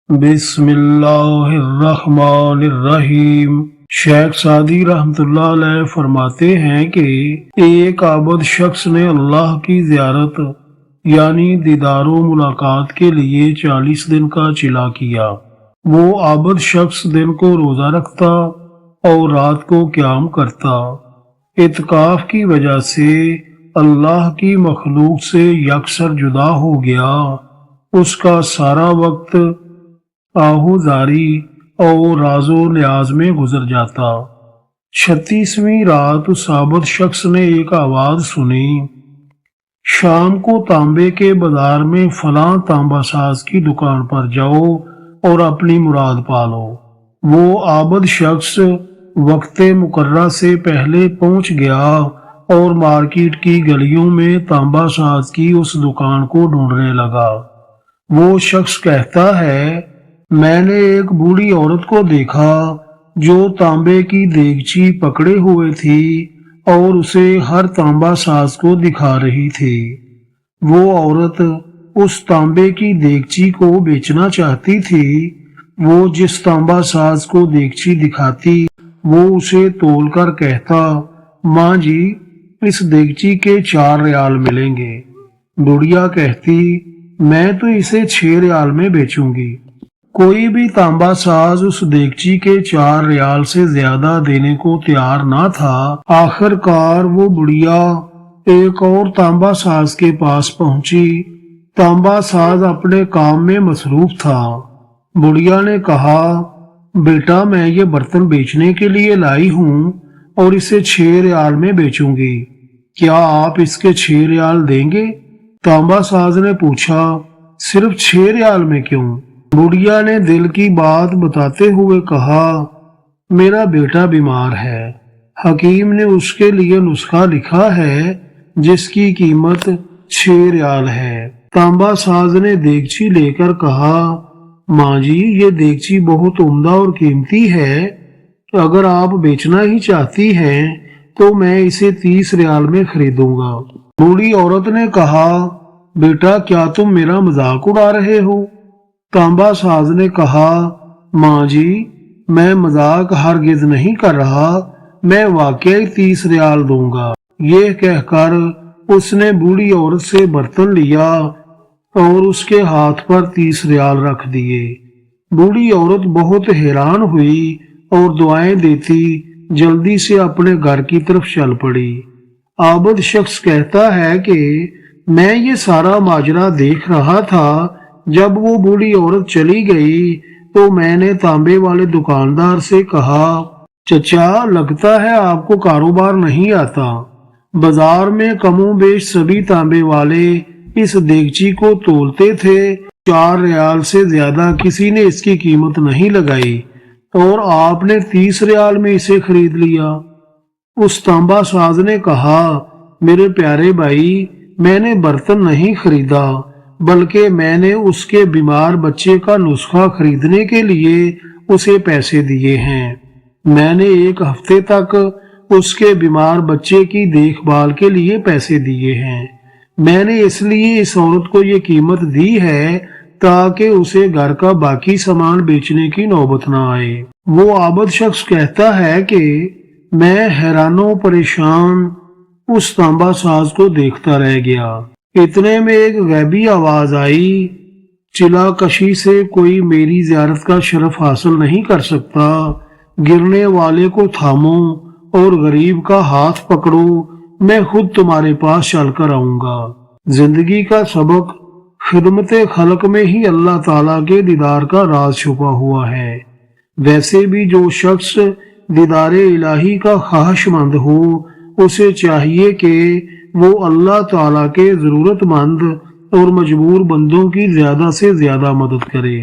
بسم اللہ الرحمن الرحیم۔ شیخ سعدی رحمۃ اللہ علیہ فرماتے ہیں کہ ایک عابد شخص نے اللہ کی زیارت یعنی دیدار و ملاقات کے لیے 40 دن کا چلا کیا۔ وہ عابد شخص دن کو روزہ رکھتا اور رات کو قیام کرتا۔ اعتکاف کی وجہ سے اللہ کی مخلوق سے یکسر جدا ہو گیا۔ اس کا سارا وقت آہوزاری اور راز و نیاز میں گزر جاتا۔ 36ویں رات اس عابد شخص نے ایک آواز سنی، شام کو تانبے کے بازار میں فلاں تانبا ساز کی دکان پر جاؤ اور اپنی مراد پالو۔ وہ عابد شخص وقت مقررہ سے پہلے پہنچ گیا اور مارکیٹ کی گلیوں میں تانبا ساز کی اس دکان کو ڈھونڈنے لگا۔ وہ شخص کہتا ہے، میں نے ایک بوڑھی عورت کو دیکھا جو تانبے کی دیگچی پکڑے ہوئے تھی اور اسے ہر تانبا ساز کو دکھا رہی تھی۔ وہ عورت اس تانبے کی دیگچی کو بیچنا چاہتی تھی۔ وہ جس تانبا ساز کو دیگچی دکھاتی وہ اسے تول کر کہتا، ماں جی اس دیگچی کے 4 ریال ملیں گے۔ بڑھیا کہتی، میں تو اسے 6 ریال میں بیچوں گی۔ کوئی بھی تانبا ساز اس دیگچی کے 4 ریال سے زیادہ دینے کو تیار نہ تھا۔ آخر کار وہ بڑھیا ایک اور تانبا ساز کے پاس پہنچی۔ تانبا ساز اپنے کام میں مصروف تھا۔ بڑھیا نے کہا، بیٹا میں یہ برتن بیچنے کے لیے لائی ہوں اور اسے 6 ریال میں بیچوں گی، کیا آپ اس کے 6 ریال دیں گے؟ تانبا ساز نے پوچھا، صرف 6 ریال میں کیوں؟ بڑھیا نے دل کی بات بتاتے ہوئے کہا، میرا بیٹا بیمار ہے، حکیم نے اس کے لیے نسخہ لکھا ہے جس کی قیمت 6 ریال ہے۔ تانبا ساز نے دیگچی لے کر کہا، ماں جی یہ دیگچی بہت عمدہ اور قیمتی ہے، اگر آپ بیچنا ہی چاہتی ہیں تو میں اسے 30 ریال میں خریدوں گا۔ بوڑھی عورت نے کہا، بیٹا کیا تم میرا مذاق اڑا رہے ہو؟ تانبا ساز نے کہا، ماں جی میں مذاق ہرگز نہیں کر رہا، میں واقعی 30 ریال دوں گا۔ یہ کہہ کر اس نے بوڑھی عورت سے برتن لیا اور اس کے ہاتھ پر 30 ریال رکھ دیے۔ بوڑھی عورت بہت حیران ہوئی اور دعائیں دیتی جلدی سے اپنے گھر کی طرف چل پڑی۔ عابد شخص کہتا ہے کہ میں یہ سارا ماجرا دیکھ رہا تھا۔ جب وہ بوڑھی عورت چلی گئی تو میں نے تانبے والے دکاندار سے کہا، چچا لگتا ہے آپ کو کاروبار نہیں آتا۔ بازار میں کم و بیش سبھی تانبے والے اس دیگچی کو تولتے تھے، 4 ریال سے زیادہ کسی نے اس کی قیمت نہیں لگائی اور آپ نے 30 ریال میں اسے خرید لیا۔ اس تانبا ساز نے کہا، میرے پیارے بھائی میں نے برتن نہیں خریدا بلکہ میں نے اس کے بیمار بچے کا نسخہ خریدنے کے لیے اسے پیسے دیے ہیں۔ میں نے 1 ہفتے تک اس کے بیمار بچے کی دیکھ بھال کے لیے پیسے دیے ہیں۔ میں نے اس لیے اس عورت کو یہ قیمت دی ہے تاکہ اسے گھر کا باقی سامان بیچنے کی نوبت نہ آئے۔ وہ عابد شخص کہتا ہے کہ میں حیران و پریشان اس تانبا ساز کو دیکھتا رہ گیا۔ اتنے میں ایک غیبی آواز آئی، چلا کشی سے کوئی میری زیارت کا شرف حاصل نہیں کر سکتا، گرنے والے کو تھامو اور غریب کا ہاتھ پکڑو، میں خود تمہارے پاس چل کر آؤں گا۔ زندگی کا سبق، خدمت خلق میں ہی اللہ تعالیٰ کے دیدار کا راز چھپا ہوا ہے۔ ویسے بھی جو شخص دیدار الہی کا خواہش مند ہو اسے چاہیے کہ وہ اللہ تعالیٰ کے ضرورت مند اور مجبور بندوں کی زیادہ سے زیادہ مدد کرے۔